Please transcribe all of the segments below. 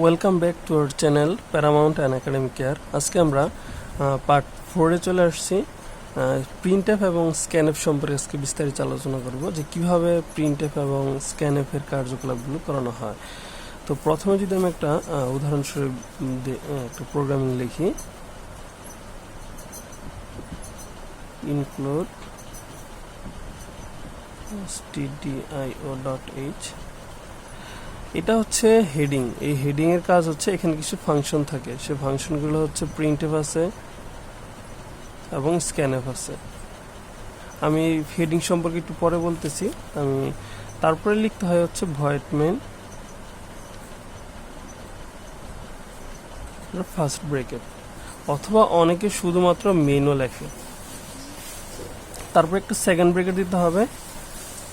Welcome back to our channel Paramount and academic care. আজকে আমরা part 4-এ চলে আসছি। প্রিন্টএফ এবং স্ক্যানএফ সম্পর্কে আজকে বিস্তারিত আলোচনা করব যে কিভাবে প্রিন্টএফ এবং স্ক্যানএফের কার্যকলাপগুলো করানো হয়। তো প্রথমে যদি আমি একটা উদাহরণস্বরূপ একটা প্রোগ্রামিং লিখি, include stdio.h, এটা হচ্ছে হেডিং। এই হেডিং এর কাজ হচ্ছে এখানে কিছু ফাংশন থাকে, সেই ফাংশনগুলো হচ্ছে প্রিন্টএফ আছে এবং স্ক্যানএফ আছে। আমি হেডিং সম্পর্কে একটু পরে বলতেছি। আমি তারপরে লিখতে হয় হচ্ছে ভয়েড মেইন ফার্স্ট ব্রেকেট, অথবা অনেকে শুধুমাত্র মেইনও লেখে। তারপর একটা সেকেন্ড ব্রেকেট দিতে হবে।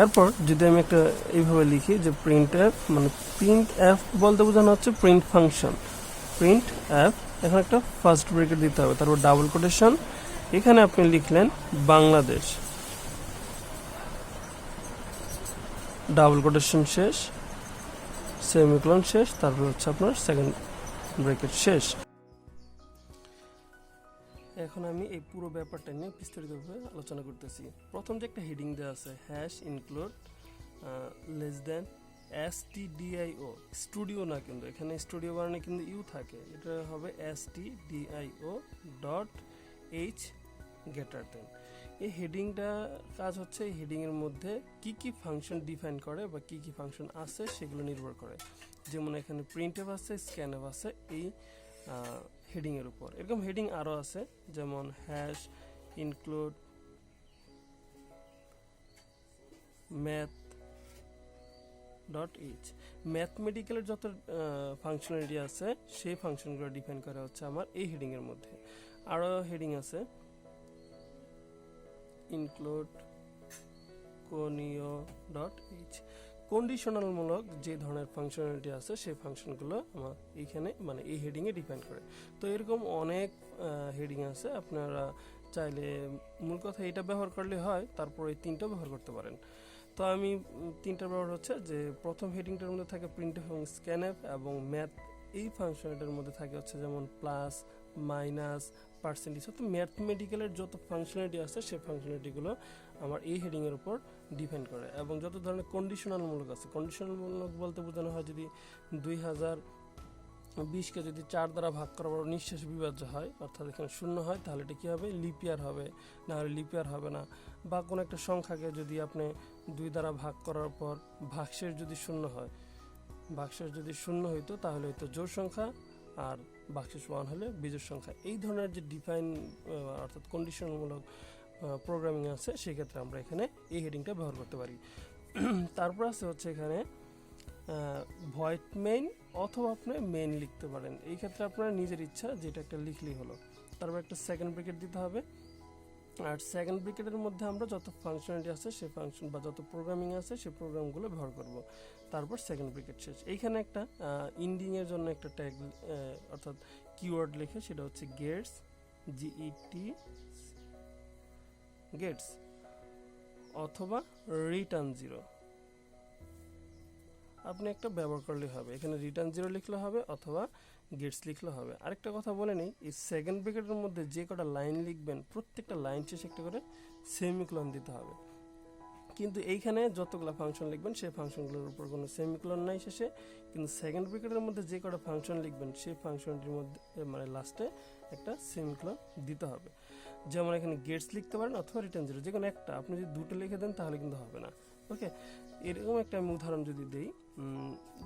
এরপর যদি আমি একটা এইভাবে লিখি যে প্রিন্ট এফ, মানে প্রিন্ট এফ বলতে বোঝানো হচ্ছে প্রিন্ট ফাংশন, প্রিন্ট এফ, এখন একটা ফার্স্ট ব্রেকেট দিতে হবে। তারপর ডাবল কোটেশন, এখানে আপনি লিখলেন বাংলাদেশ, ডাবল কোটেশন শেষ, সেমিকোলন শেষ, তারপর হচ্ছে আপনার সেকেন্ড ব্রেকেট শেষ। এখন আমি এই পুরো ব্যাপারটা নিয়ে বিস্তারিতভাবে আলোচনা করতেছি। প্রথম যে একটা হেডিং দেওয়া আছে, hash include less than stdio, studio না, কিন্তু এখানে স্টুডিও বানানে কিন্তু ইউ থাকে, এটা হবে stdio.h গ্রেটার দেন। এই হেডিংটা কাজ হচ্ছে এই হেডিংয়ের মধ্যে কি কি ফাংশন ডিফাইন করে বা কি কি ফাংশন আছে সেগুলো নির্ভর করে। যেমন এখানে প্রিন্টএফ আছে, স্ক্যানএফ আছে এই হেডিং এর উপর। এরকম হেডিং আরো আছে, যেমন হ্যাশ ইনক্লুড math.h, ম্যাথমেটিক্যালের যত ফাংশনালিটি আছে সেই ফাংশনগুলো ডিফাইন করা হচ্ছে আমার এই হেডিং এর মধ্যে। আরো হেডিং আছে ইনক্লুড conio.h, কন্ডিশনাল মূলক যে ধরনের ফাংশনালিটি আছে সেই ফাংশনগুলো আমার এইখানে মানে এই হেডিং এ ডিফাইন করে। তো এরকম অনেক হেডিং আছে, আপনারা চাইলে মূল কথা এটা ব্যবহার করলে হয়, তারপর এই তিনটা ব্যবহার করতে পারেন। তো আমি তিনটা ব্যবহার হচ্ছে যে প্রথম হেডিংটার মধ্যে থাকে প্রিন্টএফ এবং স্ক্যানএফ, এবং ম্যাথ এই ফাংশনালিটির মধ্যে থাকে হচ্ছে যেমন প্লাস, মাইনাস, পার্সেন্টেজ। অর্থাৎ ম্যাথমেটিক্যালের যত ফাংশনালিটি আছে সেই ফাংশনালিটিগুলো আমার এই হেডিং এর উপর ডিপেন্ড করে। এবং যত ধরনের কন্ডিশনাল মূলক আছে, কন্ডিশনাল মূলক বলতে বোঝানো হয় যদি 2020কে যদি 4 দ্বারা ভাগ করার পর নিঃশেষ বিভাজ্য হয়, অর্থাৎ এখানে শূন্য হয়, তাহলে এটা কি হবে, লিপিয়ার হবে, না হলে লিপিয়ার হবে না। বা কোনো একটা সংখ্যাকে যদি আপনি 2 দ্বারা ভাগ করার পর ভাগশেষ যদি শূন্য হয়, ভাগশেষ যদি শূন্য হইতো তাহলে হয়তো জোড় সংখ্যা, আর ভাগশেষ 1 হলে বিজোড় সংখ্যা। এই ধরনের যে ডিফাইন অর্থাৎ কন্ডিশনমূলক প্রোগ্রামিং আছে, সেক্ষেত্রে আমরা এখানে এই হেডিংটা ব্যবহার করতে পারি। তারপর আছে হচ্ছে এখানে ভয়েড মেইন, অথবা আপনি মেইন লিখতে পারেন। এই ক্ষেত্রে আপনার নিজের ইচ্ছা, যেটা একটা লিখলেই হলো। তারপর একটা সেকেন্ড ব্রেকেট দিতে হবে, আর সেকেন্ড ব্রেকেটের মধ্যে আমরা যত ফাংশনালিটি আছে সেই ফাংশন বা যত প্রোগ্রামিং আছে সেই প্রোগ্রামগুলো ব্যবহার করব। তারপর সেকেন্ড ব্রেকেট শেষ। এইখানে একটা ইন্ডিং এর জন্য একটা ট্যাগ অর্থাৎ কিওয়ার্ড লিখে, সেটা হচ্ছে গেটস, জিইটি গেটস, অথবা রিটার্ন 0 আপনি একটা ব্যবহার করলে হবে। এখানে রিটার্ন 0 লিখলে হবে অথবা গেটস লিখলে হবে। আরেকটা কথা বলে নেই, এই সেকেন্ড ব্রেকেটের মধ্যে যে কটা লাইন লিখবেন প্রত্যেকটা লাইন শেষে একটা করে সেমিকোলন দিতে হবে। কিন্তু এইখানে যতগুলো ফাংশন লিখবেন সেই ফাংশনগুলোর উপর কোনো সেমিকোলন নাই শেষে, কিন্তু সেকেন্ড ব্রেকেটের মধ্যে যে কটা ফাংশন লিখবেন সেই ফাংশনটির মধ্যে মানে লাস্টে একটা সেমিকোলন দিতে হবে। যেমন এখানে গেটস লিখতে পারেন অথবা রিটার্ন 0, যে কোনো একটা। আপনি যদি দুটো লিখে দেন তাহলে কিন্তু হবে না। ওকে, এরকম একটা আমি উদাহরণ যদি দেই,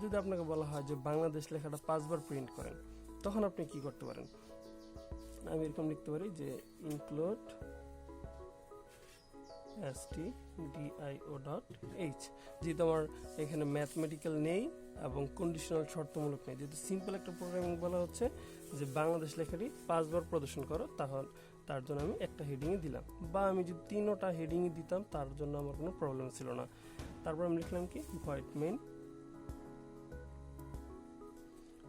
যদি আপনাকে বলা হয় যে বাংলাদেশ লেখাটা 5 বার প্রিন্ট করেন, তখন আপনি কি করতে পারেন? আমি এরকম লিখতে পারি যে ইনক্লুড stdio.h, যেহেতু আমার এখানে ম্যাথমেটিক্যাল নেই এবং কন্ডিশনাল শর্তমূলক নেই, যেহেতু সিম্পল একটা প্রোগ্রামিং বলা হচ্ছে যে বাংলাদেশ লেখাটি 5 বার প্রদর্শন করো, তাহলে তার জন্য আমি একটা হেডিংয়ে দিলাম। বা আমি যদি 3টা হেডিংয়ে দিতাম তার জন্য আমার কোনো প্রবলেম ছিল না। তারপর আমি লিখলাম কি ভয়েড মেইন,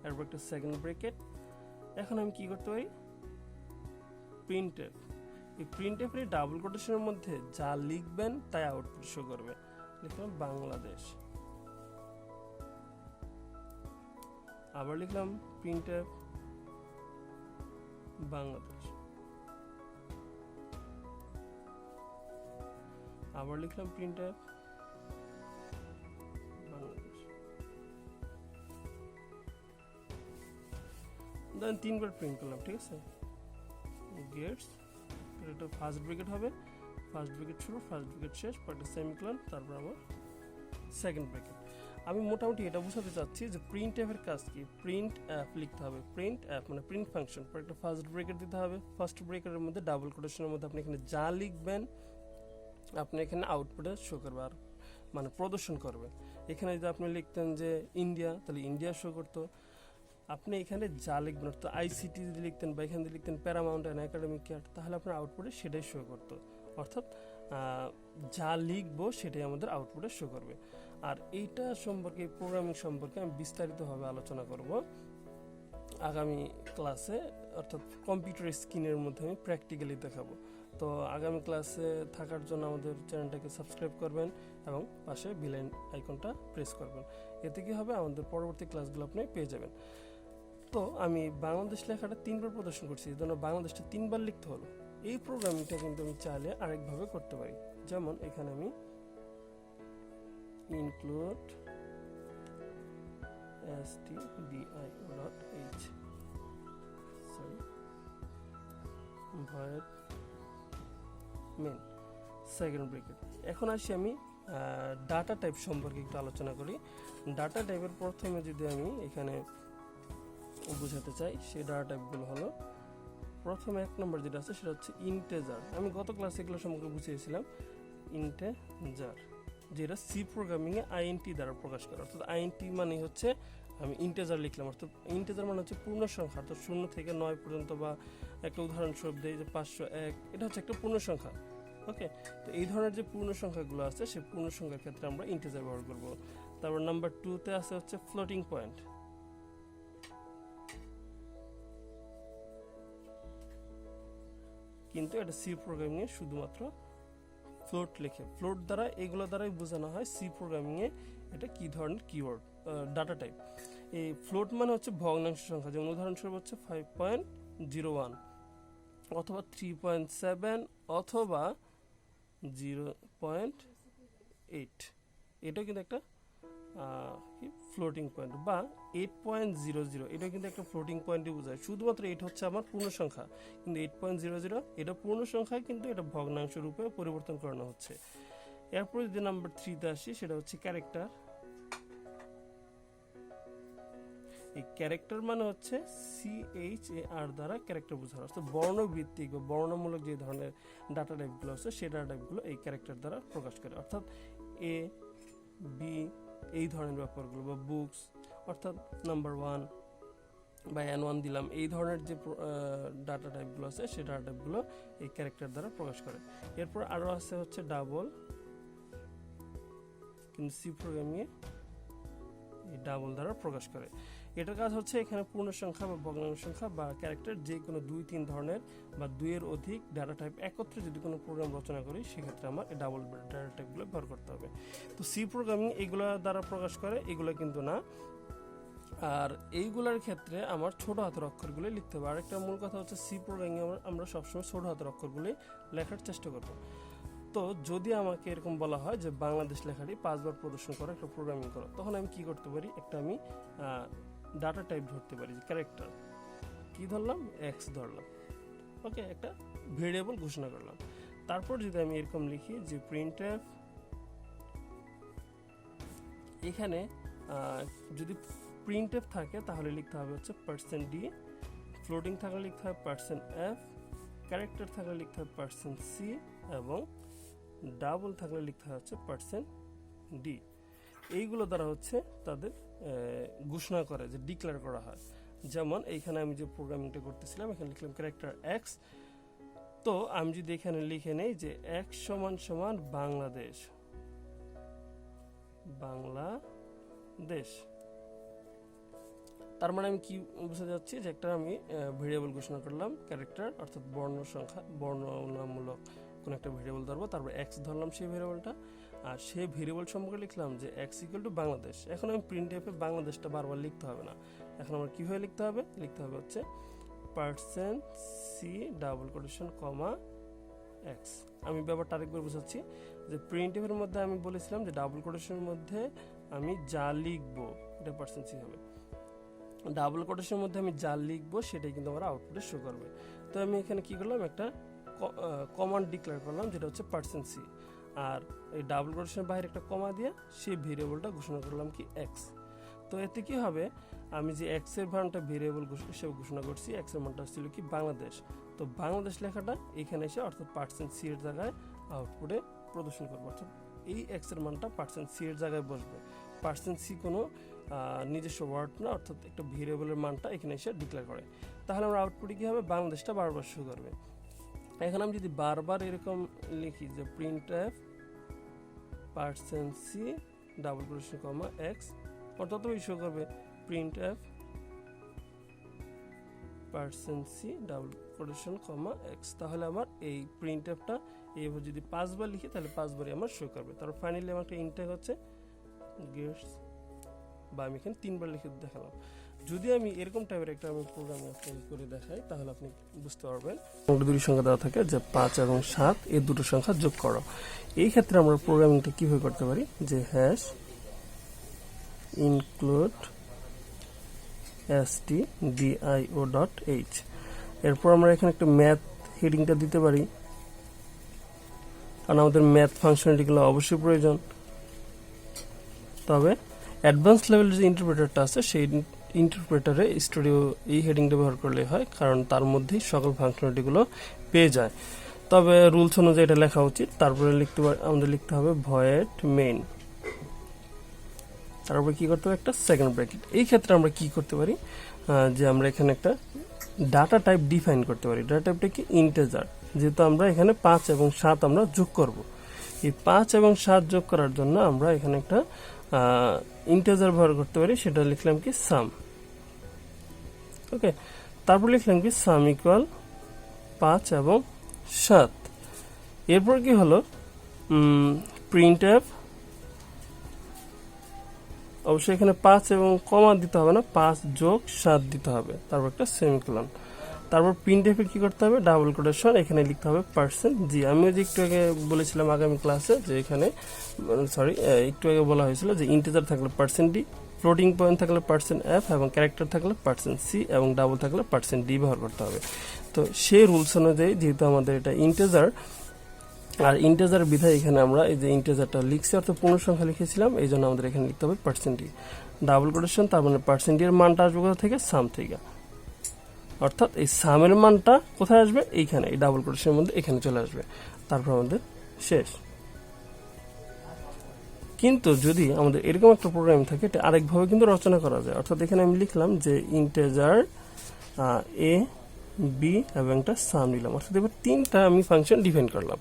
এরপর একটা সেকেন্ড ব্রেকেট। এখন আমি কি করতে পারি, প্রিন্টএফ, এই প্রিন্টএফ এর ডাবল কোটেশনের মধ্যে যা লিখবেন তাই আউটপুট শো করবে। লিখলাম বাংলাদেশ, আবার লিখলাম প্রিন্টএফ বাংলাদেশ, আবার লিখলাম প্রিন্টএফ বাংলাদেশ, দেন 3 বার প্রিন্ট করলাম। ঠিক আছে, গেটস, এটা ফার্স্ট ব্র্যাকেট হবে, ফার্স্ট ব্র্যাকেট শুরু, ফার্স্ট ব্র্যাকেট শেষ, পরে সেমিকোলন, তারপর আমার সেকেন্ড ব্র্যাকেট। আমি মোটামুটি এটা বোঝাতে চাচ্ছি যে প্রিন্ট এফের কাজ কি। প্রিন্ট অ্যাপ লিখতে হবে, প্রিন্ট অ্যাপ মানে প্রিন্ট ফাংশন, পরে একটা ফার্স্ট ব্র্যাকেট দিতে হবে, ফার্স্ট ব্র্যাকেটের মধ্যে ডাবল কোটেশনের মধ্যে আপনি এখানে যা লিখবেন আপনি এখানে আউটপুটে শো করবে, আর মানে প্রদর্শন করবে। এখানে যদি আপনি লিখতেন যে ইন্ডিয়া, তাহলে ইন্ডিয়া শো করতো। আপনি এখানে যা লিখবেন, অর্থাৎ আইসিটি যদি লিখতেন বা এখানে যদি লিখতেন প্যারামাউন্ট অ্যান্ড একাডেমিক কেয়ার, তাহলে আপনার আউটপুটে সেটাই শো করতো। অর্থাৎ যা লিখবো সেটাই আমাদের আউটপুটে শো করবে। আর এইটা সম্পর্কে, প্রোগ্রামিং সম্পর্কে আমি বিস্তারিতভাবে আলোচনা করব আগামী ক্লাসে, অর্থাৎ কম্পিউটার স্ক্রিনের মধ্যে আমি প্র্যাকটিক্যালি দেখাবো। তো আগামী ক্লাসে থাকার জন্য আমাদের চ্যানেলটাকে সাবস্ক্রাইব করবেন এবং পাশে বেল আইকনটা প্রেস করবেন। এতে কি হবে, আমাদের পরবর্তী ক্লাসগুলো আপনি পেয়ে যাবেন। তো আমি বাংলাদেশ লেখাটা 3 বার প্রদর্শন করছি, এই জন্য বাংলাদেশটা 3 বার লিখতে হলো। এই প্রোগ্রামিংটা কিন্তু আমি চাইলে আরেকভাবে করতে পারি। যেমন এখানে আমি include stdio.h void main second bracket. এখন আসি আমি ডাটা টাইপ সম্পর্কে একটু আলোচনা করি। ডাটা টাইপের প্রথমে যদি আমি এখানে বোঝাতে চাই, সেই ডাটা টাইপগুলো হলো, প্রথমে 1 নম্বর যেটা আছে সেটা হচ্ছে ইন্টেজার। আমি গত ক্লাসে এগুলো সম্পর্কে বুঝিয়েছিলাম। ইন্টেজার যেটা সি প্রোগ্রামিংয়ে আইএনটি দ্বারা প্রকাশ করে, অর্থাৎ আইএনটি মানে হচ্ছে আমি ইন্টেজার লিখলাম, অর্থাৎ ইন্টেজার মানে হচ্ছে পূর্ণ সংখ্যা, অর্থাৎ 0 থেকে 9 পর্যন্ত, বা একটা উদাহরণস্বরূপ দেয় যে 501, এটা হচ্ছে একটা পূর্ণ সংখ্যা। ওকে, তো এই ধরনের যে পূর্ণ সংখ্যাগুলো আছে সেই পূর্ণ সংখ্যার ক্ষেত্রে আমরা ইন্টেজার ব্যবহার করব। তারপর নাম্বার 2-তে আছে হচ্ছে ফ্লোটিং পয়েন্ট। কিন্তু এটা সি প্রোগ্রামিংয়ে শুধুমাত্র ফ্লোট লেখে, ফ্লোট দ্বারা এগুলো দ্বারাই বোঝানো হয় সি প্রোগ্রামিংয়ে এটা কি ধরনের কিওয়ার্ড ডাটা টাইপ। এই ফ্লোট মানে হচ্ছে ভগ্নাংশ সংখ্যা, যেমন উদাহরণস্বরূপ হচ্ছে 5.01 অথবা 3.7 অথবা 0.8, এটাও কিন্তু একটা ফ্লোটিং পয়েন্ট, বা 8.00 এটাও কিন্তু একটা ফ্লোটিং পয়েন্টই বোঝায়। শুধুমাত্র এটা হচ্ছে আমার পূর্ণ সংখ্যা, কিন্তু 8.00 এটা পূর্ণ সংখ্যায় কিন্তু এটা ভগ্নাংশ রূপে পরিবর্তন করানো হচ্ছে। এরপর যদি নাম্বার 3-তে আসি, সেটা হচ্ছে ক্যারেক্টার। এই ক্যারেক্টার মানে হচ্ছে CHAR দ্বারা ক্যারেক্টার বোঝানো, অর্থাৎ বর্ণভিত্তিক বা বর্ণমূলক যে ধরনের ডাটা টাইপগুলো আছে সেই ডাটা টাইপগুলো এই ক্যারেক্টার দ্বারা প্রকাশ করে, অর্থাৎ A, B এই ধরনের ব্যাপারগুলো, বা বুকস অর্থাৎ নাম্বার 1 বা N1 দিলাম, এই ধরনের যে ডাটা টাইপগুলো আছে সেই ডাটা টাইপগুলো এই ক্যারেক্টার দ্বারা প্রকাশ করে। এরপর আরও আছে হচ্ছে ডাবল, কিন্তু সি প্রোগ্রামিংয়ে এই ডাবল দ্বারা প্রকাশ করে। এটার কাজ হচ্ছে এখানে পূর্ণ সংখ্যা বা ভগ্নাংশ সংখ্যা বা ক্যারেক্টার যে কোনো 2-3 ধরনের বা 2-এর অধিক ডাটা টাইপ একত্রে যদি কোনো প্রোগ্রাম রচনা করি, সেক্ষেত্রে আমার এই ডাবল ডাটা টাইপগুলো ব্যবহার করতে হবে। তো সি প্রোগ্রামিং এগুলো দ্বারা প্রকাশ করে, এগুলো কিন্তু না। আর এইগুলোর ক্ষেত্রে আমার ছোট হাতের অক্ষরগুলো লিখতে হবে। আরেকটা মূল কথা হচ্ছে সি প্রোগ্রামিং আমরা সবসময় ছোট হাতের অক্ষরগুলি লেখার চেষ্টা করব। তো যদি আমাকে এরকম বলা হয় যে বাংলাদেশ লেখাটি 5 বার প্রদর্শন করো, একটা প্রোগ্রামিং করো, তখন আমি কি করতে পারি, একটা আমি ডাটা টাইপ ধরতে পারি, যে ক্যারেক্টার কি ধরলাম, এক্স ধরলাম। ওকে, একটা ভেরিয়েবল ঘোষণা করলাম। তারপর যদি আমি এরকম লিখি যে প্রিন্টএফ, এখানে যদি প্রিন্টএফ থাকে তাহলে লিখতে হবে হচ্ছে %d, ফ্লোটিং থাকলে লিখতে হবে %f, ক্যারেক্টার থাকলে লিখতে হবে %c, এবং ডাবল থাকলে লিখতে হবে হচ্ছে %d। এইগুলো দ্বারা হচ্ছে তাদের ঘোষণা করে, যে ডিক্লেয়ার করা হয়। যেমন এইখানে আমি যে প্রোগ্রামিংটা করতেছিলাম, এখানে লিখলাম ক্যারেক্টার x, তো আমি যদি এখানে লিখে নেই যে x = বাংলাদেশ, তার মানে আমি কি বুঝতে যাচ্ছি যে একটা আমি ভেরিয়েবল ঘোষণা করলাম ক্যারেক্টার অর্থাৎ বর্ণনামূলক কোন একটা ভেরিয়েবল ধরবো, তারপর এক্স ধরলাম সেই ভেরিয়েবলটা, আর সেই ভেরিয়েবল সম্পর্কে লিখলাম যে এক্স ইকুয়াল টু বাংলাদেশ। এখন আমি প্রিন্ট এফে বাংলাদেশটা বারবার লিখতে হবে না, এখন আমার কীভাবে লিখতে হবে হচ্ছে %c double quotation comma x. আমি ব্যাপারটা আরেকবার বোঝাচ্ছি যে প্রিন্ট এফের মধ্যে আমি বলেছিলাম যে ডাবল কোটেশনের মধ্যে আমি যা লিখবো এটা %c হবে, ডাবল কোটেশনের মধ্যে আমি যা লিখবো সেটাই কিন্তু আমার আউটপুটে শো করবে। তো আমি এখানে কি করলাম, একটা কমান্ড ডিক্লেয়ার করলাম যেটা হচ্ছে %c, আর এই ডাবল কোটেশনের বাইরে একটা কমা দিয়ে সেই ভেরিয়েবলটা ঘোষণা করলাম কি এক্স। তো এতে কি হবে, আমি যে এক্স এর মানটা ভেরিয়েবল হিসেবে ঘোষণা করছি, এক্স এর মানটা ছিল কি বাংলাদেশ, তো বাংলাদেশ লেখাটা এখানে এসে অর্থাৎ %c এর জায়গায় আউটপুটে প্রদর্শন করবো, অর্থাৎ এই এক্স এর মানটা %c এর জায়গায় বসবে। %c কোনো নিজস্ব ওয়ার্ড না, অর্থাৎ একটা ভেরিয়েবলের মানটা এখানে এসে ডিক্লেয়ার করে। তাহলে আমার আউটপুটে কি হবে, বাংলাদেশটা বারবার শো করবে। এখন আমি যদি বারবার এরকম লিখি যে print f %c double quotation comma x, অর্থাৎ ওই শো করবে print f %c double quotation comma x. তাহলে আমার এই প্রিন্ট এফটা এইভাবে যদি 5 বার লিখি তাহলে 5 বারই আমার শো করবে। তারপর ফাইনালি আমার একটা ইনটেক হচ্ছে গেটস, বা আমি এখানে 3 বার লিখে দেখালাম। যদি আমি এরকম টাইপের একটা আমি প্রোগ্রামে আপনাকে করে দেখাই তাহলে আপনি বুঝতে পারবেন। দুটি সংখ্যা দেওয়া থাকে যে 5 এবং 7, এই দুটো সংখ্যা যোগ করো। এই ক্ষেত্রে আমরা প্রোগ্রামিংটা কিভাবে করতে পারি, যে হ্যাশ ইনক্লুড stdio.h, এরপর আমরা এখানে একটা ম্যাথ হেডিংটা দিতে পারি, কারণ আমাদের ম্যাথ ফাংশনালিটিগুলো অবশ্যই প্রয়োজন। তবে অ্যাডভান্স লেভেলের যে ইন্টারপ্রেটারটা আছে সেই ইন্টারপ্রেটারে স্টুডিও এই হেডিংটা ব্যবহার করলে হয়, কারণ তার মধ্যেই সকল ফাংশনালিটিগুলো পেয়ে যায়। তবে রুলস অনুযায়ী এটা লেখা উচিত। তারপরে আমাদের লিখতে হবে ভয়েড মেইন, তারপরে কি করতে হবে, একটা সেকেন্ড ব্র্যাকেট। এই ক্ষেত্রে আমরা কি করতে পারি, যে আমরা এখানে একটা ডাটা টাইপ ডিফাইন করতে পারি। ডাটা টাইপটা কি, ইন্টিজার, যেহেতু আমরা এখানে 5 এবং 7 আমরা যোগ করব। এই 5 এবং 7 যোগ করার জন্য আমরা এখানে একটা ইন্টিজার ব্যবহার করতে পারি, সেটা লিখলাম কি সাম। ওকে, তারপর লিখলাম কি সাম ইকুয়াল 5 এবং 7। এরপর কি হলো, প্রিন্ট এফ, অবশ্যই এখানে 5 এবং কমা দিতে হবে না, 5 যোগ 7 দিতে হবে, তারপর একটা সেমিকোলন। তারপর প্রিন্ট এফে কি করতে হবে, ডাবল কোটেশন, এখানে লিখতে হবে %g। আমিও যে একটু আগে বলেছিলাম আগামী ক্লাসে যে এখানে একটু আগে বলা হয়েছিল যে ইন্টিজার থাকলে %d, ফ্লোটিং পয়েন্ট থাকলে %f এবং ক্যারেক্টার থাকলে %c এবং ডাবল থাকলে %d ব্যবহার করতে হবে। তো সেই রুলস অনুযায়ী যেহেতু আমাদের এটা ইন্টিজার, আর ইন্টিজার বিধায় এখানে আমরা এই যে ইন্টিজারটা লিখছি অর্থাৎ পূর্ণ সংখ্যা লিখেছিলাম, এই জন্য আমাদের এখানে লিখতে হবে %d ডাবল কোটেশন, তার মানে %d এর মানটা আসবে কোথা থেকে, সাম থেকে, অর্থাৎ এই সামের মানটা কোথায় আসবে, এইখানে এই ডাবল কোটেশনের মধ্যে এখানে চলে আসবে। তারপর আমাদের শেষ। কিন্তু যদি আমাদের এরকম একটা প্রোগ্রাম থাকে, এটা আরেকভাবে কিন্তু রচনা করা যায়। অর্থাৎ এখানে আমি লিখলাম যে ইন্টিজার a b এবং একটা সাম নিলাম, অর্থাৎ এবার 3টা আমি ফাংশন ডিফাইন করলাম।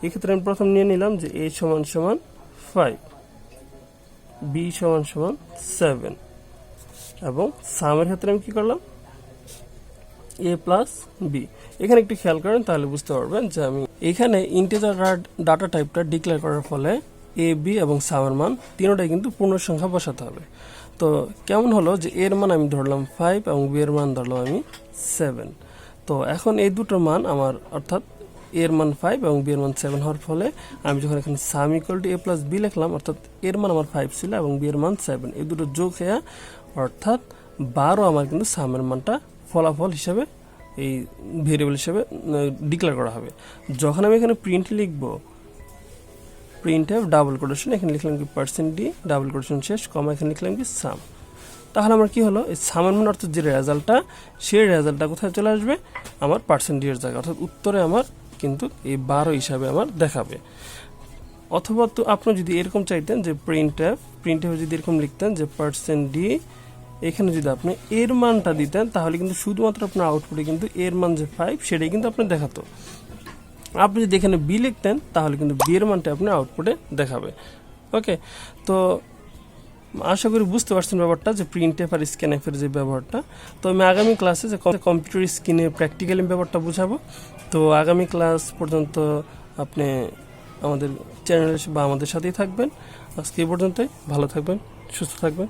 এক্ষেত্রে আমি প্রথম নিয়ে নিলাম যে a সমান সমান 5, b সমান সমান 7 এবং সামের ক্ষেত্রে আমি কি করলাম, a প্লাস b। এখানে একটু খেয়াল করেন তাহলে বুঝতে পারবেন যে আমি এখানে ইন্টিজার ডাটা টাইপটা ডিক্লেয়ার করার ফলে a b এবং সামের মান তিনটাই কিন্তু পূর্ণ সংখ্যা বসাতে হবে। তো কেমন হলো যে এর মান আমি ধরলাম 5 এবং b এর মান ধরলাম আমি 7। তো এখন এই দুটো মান আমার, অর্থাৎ এর মান 5 এবং b এর মান 7 হওয়ার ফলে আমি যখন এখানে সাম equal to a plus b লিখলাম, অর্থাৎ এর মান আমার 5 ছিল এবং b এর মান 7, এই দুটো যোগ হয়ে অর্থাৎ 12 আমার কিন্তু সামের মানটা ফলাফল হিসাবে এই ভেরিয়েবল হিসাবে ডিক্লেয়ার করা হবে। যখন আমি এখানে প্রিন্ট লিখব, প্রিন্ট এফ ডাবল কোটেশন, এখানে লিখলাম কি %d ডাবল কোটেশন শেষ কমা, এখানে লিখলাম কি সাম। তাহলে আমার কি হলো, এই সামের মান অর্থাৎ যে রেজাল্টটা, সেই রেজাল্টটা কোথায় চলে আসবে, আমার %d এর জায়গায়, অর্থাৎ উত্তরে আমার কিন্তু এই 12 হিসাবে আমার দেখাবে। অথবা তো আপনি যদি এরকম চাইতেন যে প্রিন্ট এফ যদি এরকম লিখতেন যে %d, এখানে যদি আপনি এর মানটা দিতেন তাহলে কিন্তু শুধুমাত্র আপনার আউটপুটে কিন্তু এর মান যে 5 সেটাই কিন্তু আপনি দেখাতো। আপনি যদি এখানে বি লিখতেন তাহলে কিন্তু বি এর মানটা আপনি আউটপুটে দেখাবে। ওকে, তো আশা করি বুঝতে পারছেন ব্যাপারটা, যে প্রিন্ট এফ আর স্ক্যান এফের যে ব্যবহারটা। তো আমি আগামী ক্লাসে যে কম্পিউটার স্ক্রিনের প্র্যাকটিক্যালি ব্যাপারটা বুঝাবো। তো আগামী ক্লাস পর্যন্ত আপনি আমাদের চ্যানেলে বা আমাদের সাথেই থাকবেন। আজকে এই পর্যন্তই, ভালো থাকবেন, সুস্থ থাকবেন।